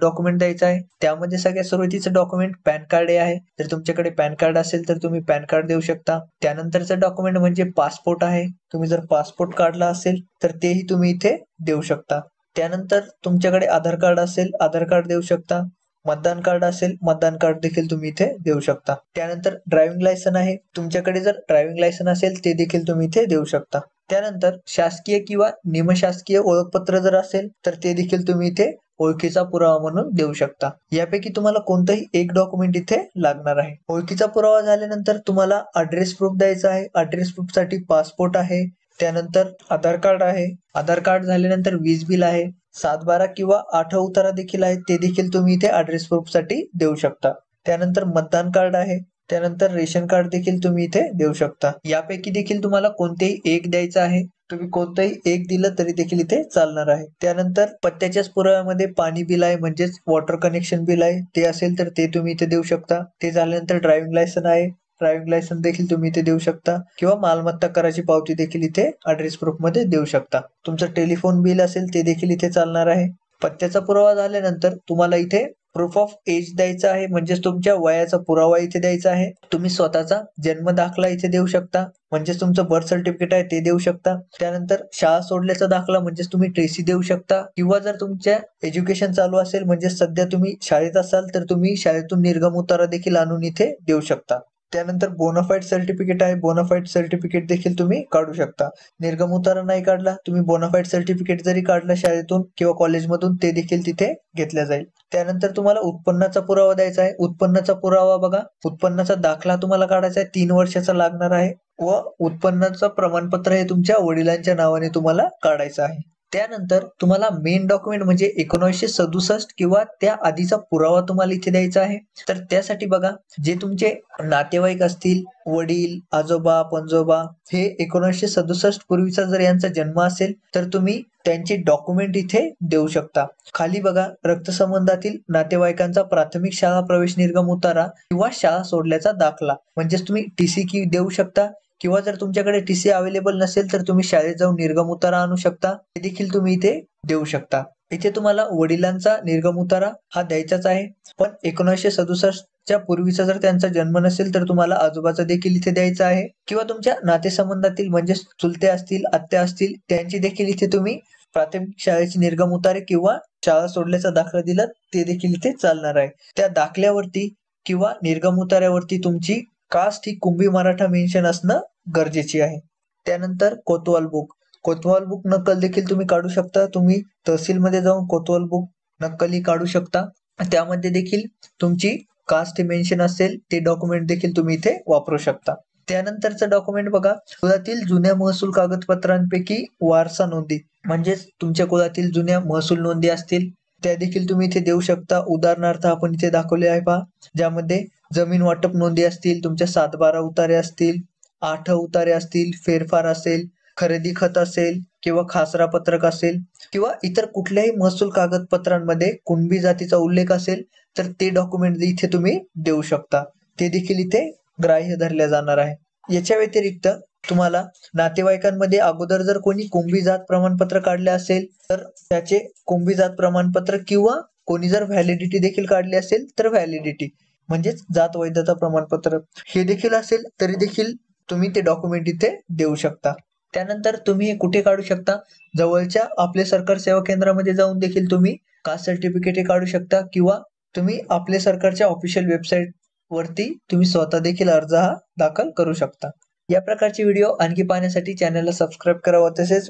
Document द्यायचं आहे. त्यामध्ये सगळ्यात सुरुवातीचं डॉक्युमेंट पॅन कार्ड हे आहे. जर तुमच्याकडे पॅन कार्ड असेल तर तुम्ही पॅन कार्ड देऊ शकता. त्यानंतरचं डॉक्युमेंट म्हणजे पासपोर्ट आहे. तुम्ही जर पासपोर्ट काढला असेल तर तेही तुम्ही इथे देऊ शकता. त्यानंतर तुमच्याकडे आधार कार्ड असेल, आधार कार्ड देऊ शकता. मतदान कार्ड असेल, मतदान कार्ड देखील तुम्ही इथे देऊ शकता. त्यानंतर ड्रायव्हिंग लायसन आहे. तुमच्याकडे जर ड्रायव्हिंग लायसन असेल ते देखील तुम्ही इथे देऊ शकता. त्यानंतर शासकीय किंवा निमशासकीय ओळखपत्र जर असेल तर ते देखील तुम्ही इथे ओळखीचा पुरावा म्हणून देऊ शकता. यापैकी तुम्हाला कोणतंही एक डॉक्युमेंट इथे लागणार आहे. ओळखीचा पुरावा झाल्यानंतर तुम्हाला ॲड्रेस प्रूफ द्यायचा आहे. ॲड्रेस प्रूफ साठी पासपोर्ट आहे. त्यानंतर आधार कार्ड आहे. आधार कार्ड झाल्यानंतर वीज बिल आहे. 7/12 किंवा 8 उतारा देखील आहे. ते देखील तुम्ही इथे ॲड्रेस प्रूफ साठी देऊ शकता. त्यानंतर मतदान कार्ड आहे. त्यानंतर रेशन कार्ड देखील तुम्ही इथे देऊ शकता. यापैकी देखील तुम्हाला कोणतेही एक द्यायचं आहे. तुम्ही कोणतंही एक दिलं तरी देखील इथे चालणार आहे. त्यानंतर पत्त्याच्याच पुराव्यामध्ये पाणी बिल आहे म्हणजेच वॉटर कनेक्शन बिल आहे ते असेल तर ते तुम्ही इथे देऊ शकता. ते झाल्यानंतर ड्रायव्हिंग लायसन आहे. ड्रायव्हिंग लायसन देखील तुम्ही इथे देऊ शकता किंवा मालमत्ता कराची पावती देखील इथे ॲड्रेस प्रूफ मध्ये देऊ शकता. तुमचं टेलिफोन बिल असेल ते देखील इथे चालणार आहे. पत्त्याचा पुरावा झाल्यानंतर तुम्हाला इथे प्रूफ ऑफ एज द्यायचा आहे म्हणजेच तुमच्या वयाचा पुरावा इथे द्यायचा आहे. तुम्ही स्वतःचा जन्म दाखला इथे देऊ शकता म्हणजेच तुमचं बर्थ सर्टिफिकेट आहे ते देऊ शकता. त्यानंतर शाळा सोडल्याचा दाखला म्हणजेच तुम्ही टीसी देऊ शकता किंवा जर तुमच्या एज्युकेशन चालू असेल म्हणजे सध्या तुम्ही शाळेत असाल तर तुम्ही शाळेतून निर्गम उतारा देखील आणून इथे देऊ शकता. त्यानंतर बोनाफाईड सर्टिफिकेट आहे. बोनाफाईड सर्टिफिकेट देखील तुम्ही काढू शकता. निर्गम उतारा नाही काढला तुम्ही बोनाफाईड सर्टिफिकेट जरी काढलं शाळेतून किंवा कॉलेजमधून ते देखील तिथे घेतल्या जाईल. त्यानंतर तुम्हाला उत्पन्नाचा पुरावा द्यायचा आहे. उत्पन्नाचा पुरावा बघा, उत्पन्नाचा दाखला तुम्हाला काढायचा आहे. 3 वर्षाचा लागणार आहे व उत्पन्नाचं प्रमाणपत्र हे तुमच्या वडिलांच्या नावाने तुम्हाला काढायचं आहे. त्यानंतर तुम्हाला मेन डॉक्युमेंट म्हणजे 1967 किंवा त्या आधीचा पुरावा तुम्हाला इथे द्यायचा आहे. तर त्यासाठी बघा, जे तुमचे नातेवाईक असतील, वडील, आजोबा, पणजोबा हे 1967 पूर्वीचा जर यांचा जन्म असेल तर तुम्ही त्यांचे डॉक्युमेंट इथे देऊ शकता. खाली बघा, रक्तसंबंधातील नातेवाईकांचा प्राथमिक शाळा प्रवेश निर्गम उतारा किंवा शाळा सोडल्याचा दाखला म्हणजेच तुम्ही टीसी देऊ शकता किंवा जर तुमच्याकडे टीसी अवेलेबल नसेल तर तुम्ही शाळेत जाऊन निर्गम उतारा आणू शकता. ते देखील तुम्ही इथे देऊ शकता. इथे तुम्हाला वडिलांचा निर्गम उतारा हा द्यायचाच आहे. पण 1967च्या पूर्वीचा जर त्यांचा जन्म नसेल तर तुम्हाला आजोबाचा देखील इथे द्यायचा आहे किंवा तुमच्या नातेसंबंधातील म्हणजे चुलते असतील, आत्या असतील त्यांची देखील इथे तुम्ही प्राथमिक शाळेची निर्गम उतारे किंवा शाळा सोडल्याचा दाखला दिला ते देखील इथे चालणार आहे. त्या दाखल्यावरती किंवा निर्गम उतार्यावरती तुमची कास्ट ही कुंभी मराठा मेन्शन असणं गरजेची आहे. त्यानंतर कोतवाल बुक, कोतवाल बुक नक्कल देखील तुम्ही काढू शकता. तुम्ही तहसीलमध्ये जाऊन कोतवाल बुक नक्कलही काढू शकता. त्यामध्ये देखील तुमची कास्ट मेन्शन असेल ते डॉक्युमेंट देखील तुम्ही इथे वापरू शकता. त्यानंतरचं डॉक्युमेंट बघा, कुळातील जुन्या महसूल कागदपत्रांपैकी वारसा नोंदी म्हणजेच तुमच्या कुळातील जुन्या महसूल नोंदी असतील त्या देखील तुम्ही इथे देऊ शकता. उदाहरणार्थ आपण इथे दाखवले आहे पहा, ज्यामध्ये जमीन वाटप नोंदी असतील, तुमच्या 7/12 उतारे असतील, 8 उतारे असतील, फेरफार असेल, खरेदी खत असेल किंवा खासरा पत्रक असेल किंवा इतर कुठल्याही महसूल कागदपत्रांमध्ये कुणबी जातीचा उल्लेख असेल तर ते डॉक्युमेंट इथे तुम्ही देऊ शकता. ते देखील इथे ग्राह्य धरल्या जाणार आहे. याच्या व्यतिरिक्त तुम्हाला नातेवाईकांमध्ये अगोदर जर कोणी कुणबी जात प्रमाणपत्र काढले असेल तर त्याचे कुणबी जात प्रमाणपत्र किंवा कोणी जर व्हॅलिडिटी देखील काढली असेल तर व्हॅलिडिटी म्हणजेच जात वैधता प्रमाणपत्र हे देखील असेल तरी देखील तुम्ही ते डॉक्युमेंट इथे देऊ शकता. त्यानंतर तुम्ही हे कुठे काढू शकता, जवळच्या आपले सरकार सेवा केंद्रामध्ये जाऊन देखील तुम्ही कास्ट सर्टिफिकेट हे काढू शकता किंवा तुम्ही आपल्या सरकारच्या ऑफिशियल वेबसाईट वरती तुम्ही स्वतः देखील अर्ज हा दाखल करू शकता. या प्रकारचे व्हिडिओ आणखी पाहण्यासाठी चॅनलला सबस्क्राईब करा व तसेच